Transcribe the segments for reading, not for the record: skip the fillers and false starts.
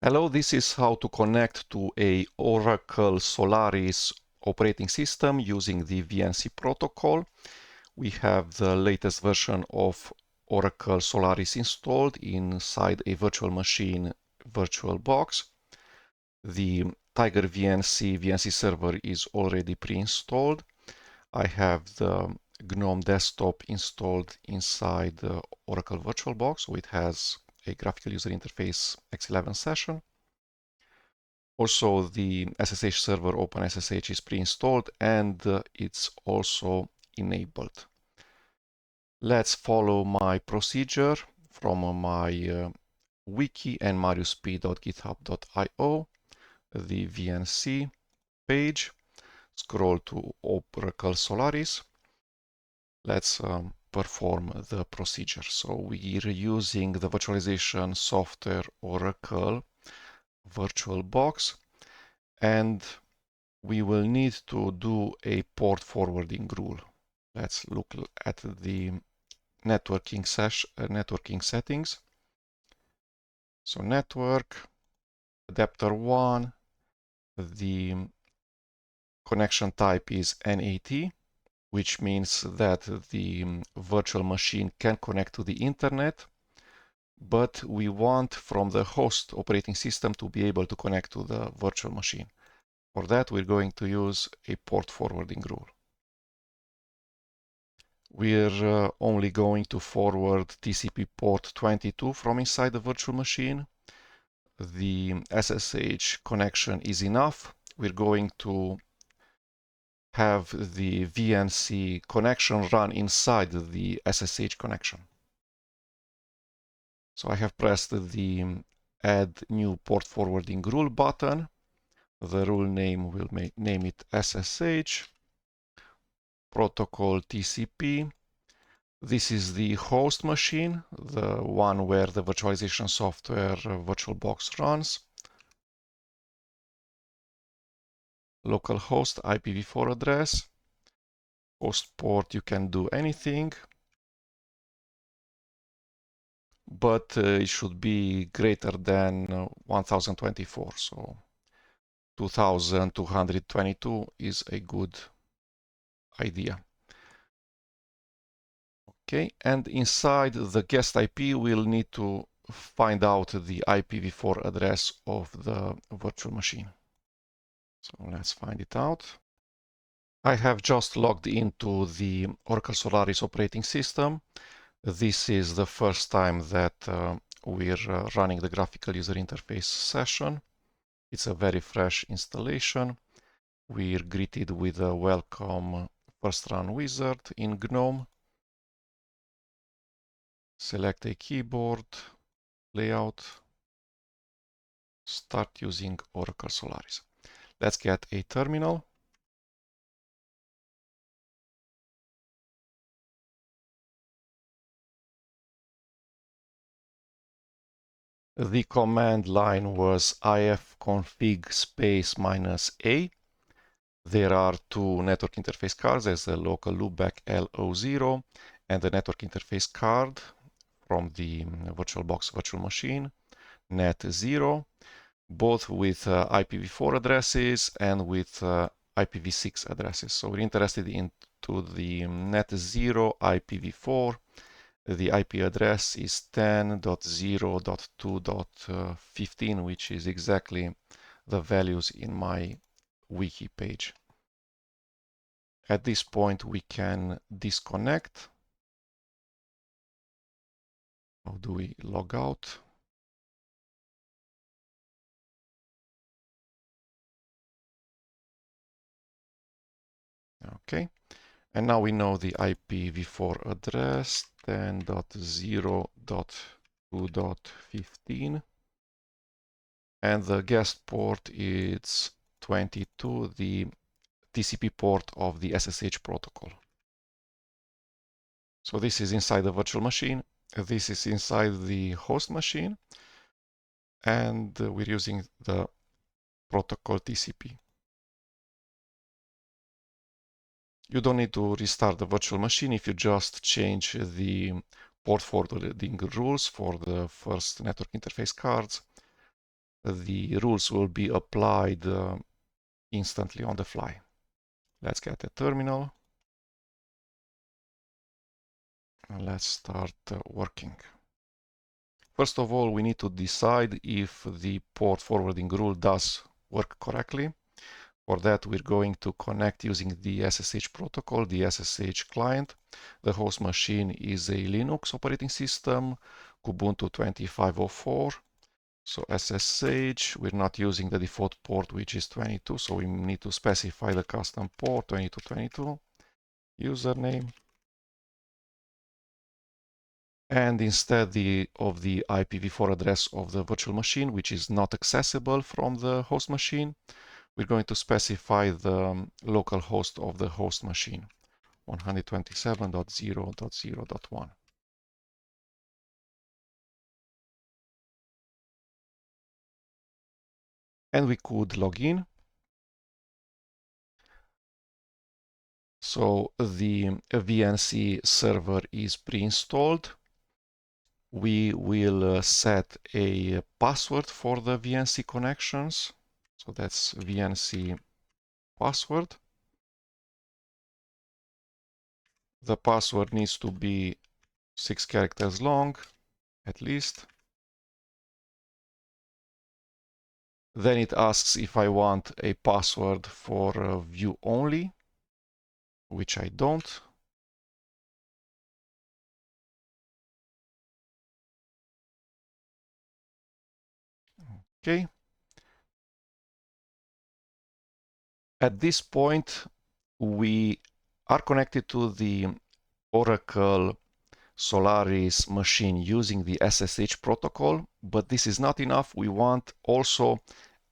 Hello, this is how to connect to a Oracle Solaris operating system using the VNC protocol. We have the latest version of Oracle Solaris installed inside a virtual machine VirtualBox. The TigerVNC VNC server is already pre-installed. I have the GNOME desktop installed inside the Oracle VirtualBox, so it has a graphical user interface X11 session. Also, the SSH server OpenSSH is pre-installed and it's also enabled. Let's follow my procedure from my wiki and mariusp.github.io, the VNC page. Scroll to Oracle Solaris. Let's perform the procedure. So we're using the virtualization software Oracle VirtualBox, and we will need to do a port forwarding rule. Let's look at the networking settings. So network, adapter 1, the connection type is NAT, which means that the virtual machine can connect to the internet, but we want from the host operating system to be able to connect to the virtual machine. For that, we're going to use a port forwarding rule. We're only going to forward TCP port 22 from inside the virtual machine. The SSH connection is enough. We're going to have the VNC connection run inside the SSH connection. So I have pressed the Add New Port Forwarding Rule button. The rule name will name it SSH. Protocol TCP. This is the host machine, the one where the virtualization software VirtualBox runs. Localhost IPv4 address. Host port, you can do anything, but it should be greater than 1024. So 2222 is a good idea. Okay, and inside the guest IP, we'll need to find out the IPv4 address of the virtual machine. So let's find it out. I have just logged into the Oracle Solaris operating system. This is the first time that we're running the graphical user interface session. It's a very fresh installation. We're greeted with a welcome first run wizard in GNOME. Select a keyboard, layout, start using Oracle Solaris. Let's get a terminal. The command line was ifconfig space -a. There are two network interface cards. There's a local loopback LO0 and the network interface card from the VirtualBox virtual machine, net0, both with IPv4 addresses and with IPv6 addresses. So we're interested into the net0 IPv4. The IP address is 10.0.2.15, which is exactly the values in my wiki page. At this point, we can disconnect. How do we log out? Okay, and now we know the IPv4 address, 10.0.2.15, and the guest port is 22, the TCP port of the SSH protocol. So this is inside the virtual machine, this is inside the host machine, and we're using the protocol TCP. You don't need to restart the virtual machine if you just change the port forwarding rules for the first network interface cards. the rules will be applied instantly on the fly. Let's get a terminal and let's start working. First of all, we need to decide if the port forwarding rule does work correctly. For that, we're going to connect using the SSH protocol, the SSH client. The host machine is a Linux operating system, Ubuntu 2504. So SSH, we're not using the default port, which is 22, so we need to specify the custom port 2222, username, and instead of the IPv4 address of the virtual machine, which is not accessible from the host machine, we're going to specify the local host of the host machine, 127.0.0.1. And we could log in. So the VNC server is pre-installed. We will set a password for the VNC connections. So that's VNC password. The password needs to be 6 characters long, at least. Then it asks if I want a password for view only, which I don't. Okay. At this point, we are connected to the Oracle Solaris machine using the SSH protocol, but this is not enough. We want also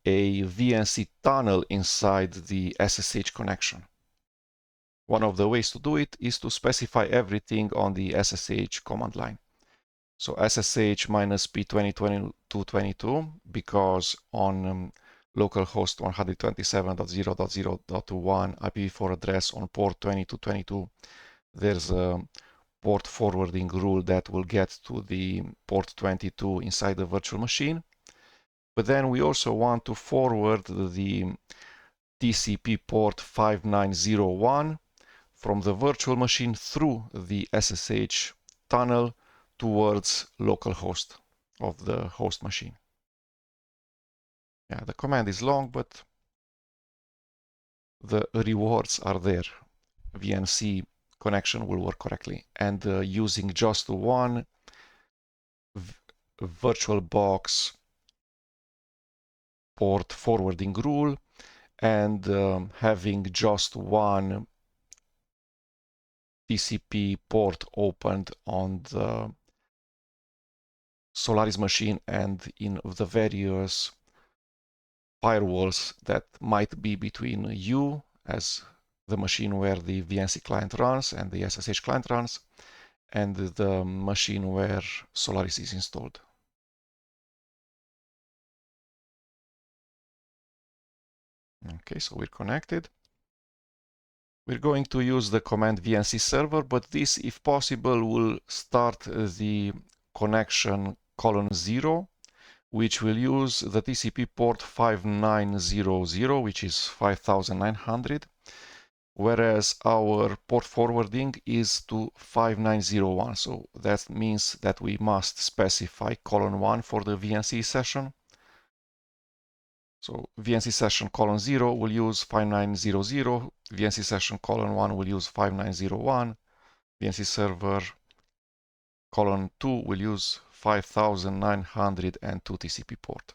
a VNC tunnel inside the SSH connection. One of the ways to do it is to specify everything on the SSH command line. So SSH -p2022, because on localhost 127.0.0.1 IPv4 address on port 2222, there's a port forwarding rule that will get to the port 22 inside the virtual machine. But then we also want to forward the TCP port 5901 from the virtual machine through the SSH tunnel towards localhost of the host machine. Yeah, the command is long, but the rewards are there. VNC connection will work correctly. And using just one VirtualBox port forwarding rule and having just one TCP port opened on the Solaris machine and in the various firewalls that might be between you as the machine where the VNC client runs and the SSH client runs and the machine where Solaris is installed. Okay, so we're connected. We're going to use the command VNC server, but this, if possible, will start the connection :0, which will use the TCP port 5900, which is 5900, whereas our port forwarding is to 5901. So that means that we must specify :1 for the VNC session. So VNC session :0 will use 5900, VNC session :1 will use 5901, VNC server :2 will use 5902 TCP port.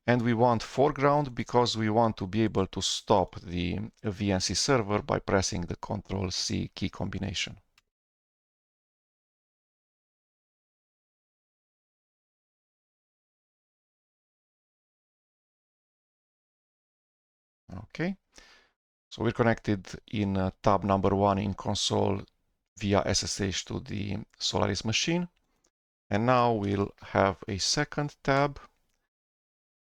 And we want foreground because we want to be able to stop the VNC server by pressing the Ctrl+C key combination. Okay, so we're connected in tab number 1 in console via SSH to the Solaris machine. And now we'll have a second tab,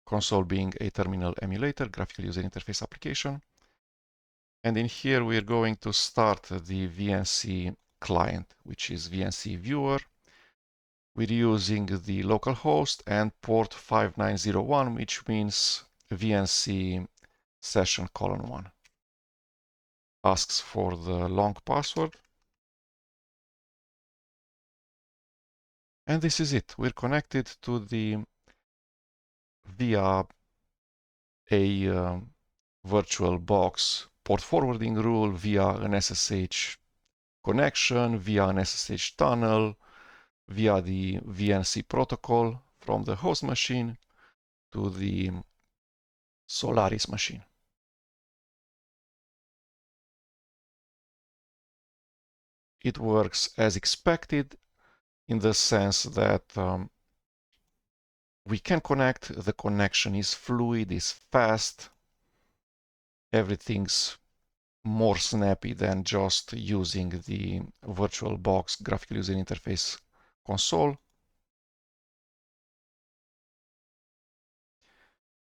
console being a terminal emulator, graphical user interface application. And in here we're going to start the VNC client, which is VNC viewer. we're using the local host and port 5901, which means VNC session :1. Asks for the long password. And this is it. We're connected to the via a VirtualBox port forwarding rule, via an SSH connection, via an SSH tunnel, via the VNC protocol from the host machine to the Solaris machine. It works as expected in the sense that we can connect, the connection is fluid, is fast, everything's more snappy than just using the VirtualBox graphical user interface console.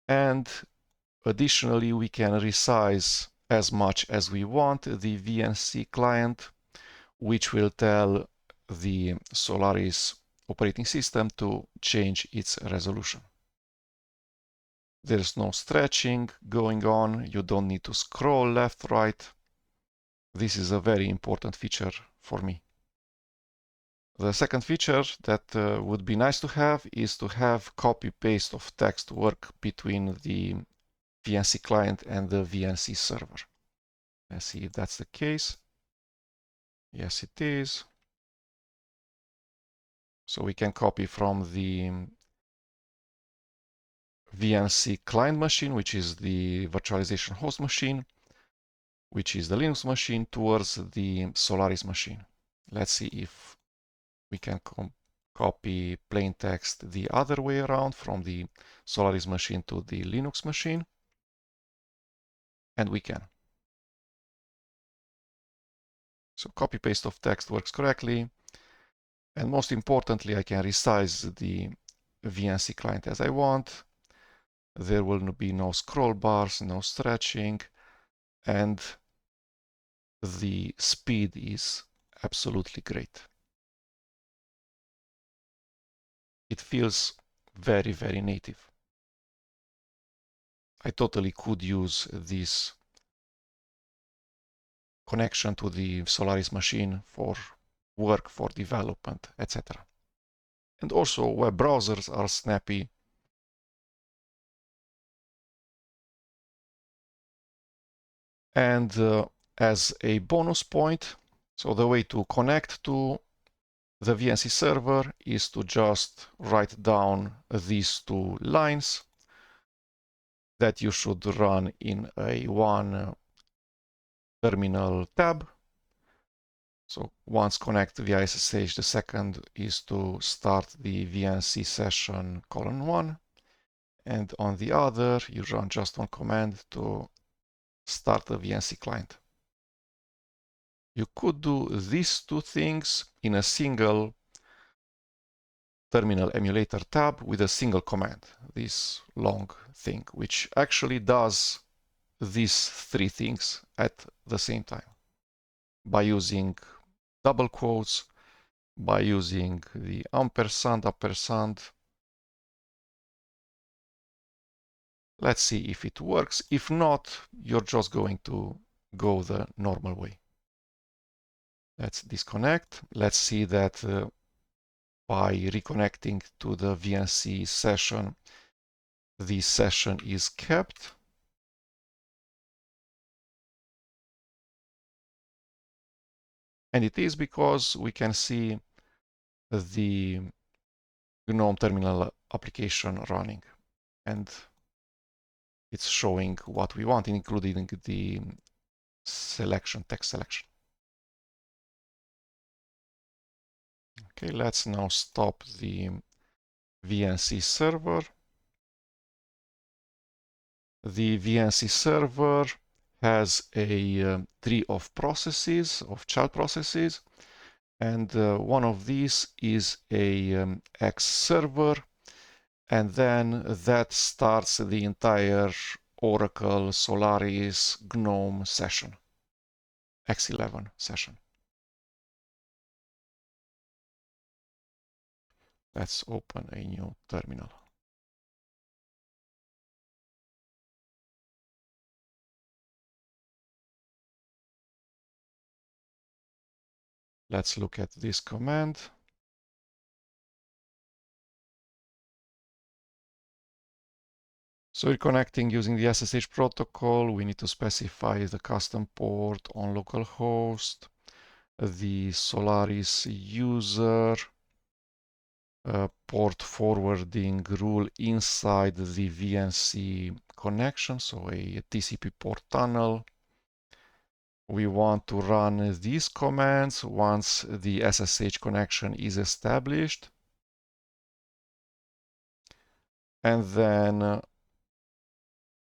And additionally, we can resize as much as we want the VNC client, which will tell the Solaris operating system to change its resolution. There's no stretching going on. You don't need to scroll left, right. This is a very important feature for me. The second feature that would be nice to have is to have copy-paste of text work between the VNC client and the VNC server. Let's see if that's the case. Yes, it is. So we can copy from the VNC client machine, which is the virtualization host machine, which is the Linux machine, towards the Solaris machine. Let's see if we can copy plain text the other way around from the Solaris machine to the Linux machine. And we can. So copy paste of text works correctly. And most importantly, I can resize the VNC client as I want. There will be no scroll bars, no stretching, and the speed is absolutely great. It feels very, very native. I totally could use this connection to the Solaris machine for work, for development, etc. And also web browsers are snappy. And as a bonus point, so the way to connect to the VNC server is to just write down these two lines that you should run in a one terminal tab. So once connect via SSH, the second is to start the VNC session :1. And on the other, you run just one command to start the VNC client. You could do these two things in a single terminal emulator tab with a single command, this long thing, which actually does these three things at the same time by using double quotes, by using the ampersand. Let's see if it works. If not, you're just going to go the normal way. Let's disconnect. Let's see that by reconnecting to the VNC session, the session is kept. And it is because we can see the GNOME terminal application running. And it's showing what we want, including the selection, text selection. Okay, let's now stop the VNC server. The VNC server has a tree of processes, of child processes, and one of these is a X server, and then that starts the entire Oracle Solaris GNOME session, X11 session. Let's open a new terminal. Let's look at this command. So we're connecting using the SSH protocol. We need to specify the custom port on localhost, the Solaris user, port forwarding rule inside the VNC connection, so a TCP port tunnel. We want to run these commands once the SSH connection is established. And then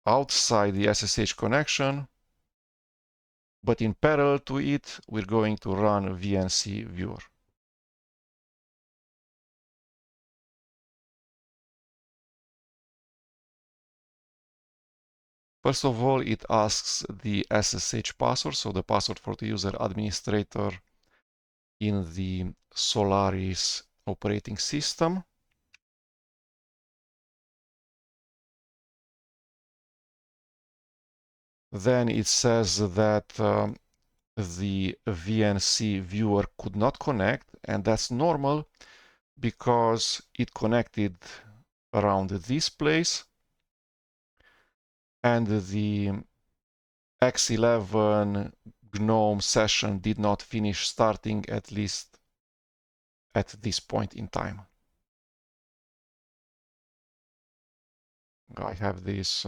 outside the SSH connection, but in parallel to it, we're going to run VNC viewer. First of all, it asks the SSH password, so the password for the user administrator in the Solaris operating system. Then it says that the VNC viewer could not connect, and that's normal because it connected around this place, and the X11 GNOME session did not finish starting, at least at this point in time. I have this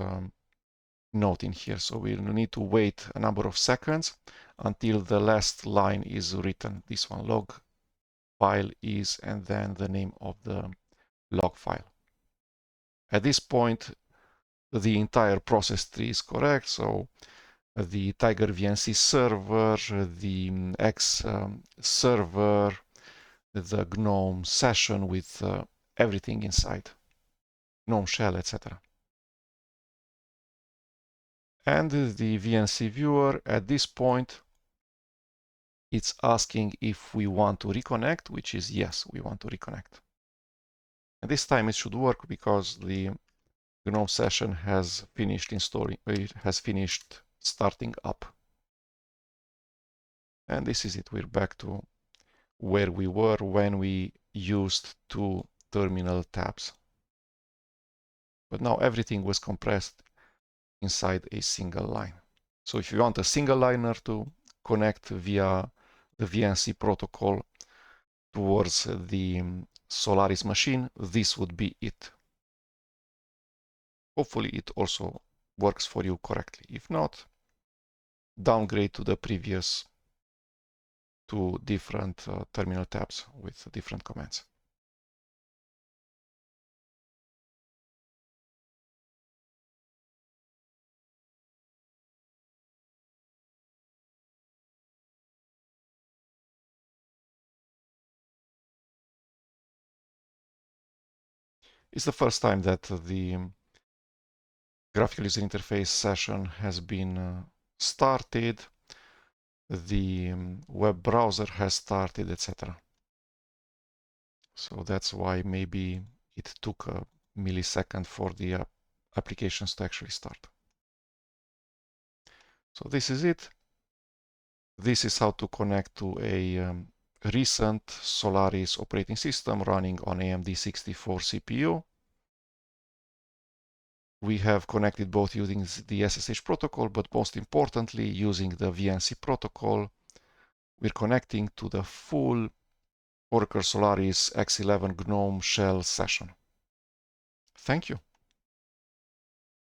note in here, so we'll need to wait a number of seconds until the last line is written. This one, log file is, and then the name of the log file. At this point, the entire process tree is correct, so the TigerVNC server, the X server, the GNOME session with everything inside, GNOME shell, etc. And the VNC viewer, at this point, it's asking if we want to reconnect, which is yes, we want to reconnect. And this time it should work because the GNOME session has finished installing, it has finished starting up. And this is it. We're back to where we were when we used 2 terminal tabs. But now everything was compressed inside a single line. So if you want a single liner to connect via the VNC protocol towards the Solaris machine, this would be it. Hopefully it also works for you correctly. If not, downgrade to the previous 2 different terminal tabs with different commands. It's the first time that the graphical user interface session has been started, the web browser has started, etc. So that's why maybe it took a millisecond for the applications to actually start. So this is it. This is how to connect to a recent Solaris operating system running on AMD 64 CPU. We have connected both using the SSH protocol, but most importantly, using the VNC protocol, we're connecting to the full Oracle Solaris X11 GNOME shell session. Thank you.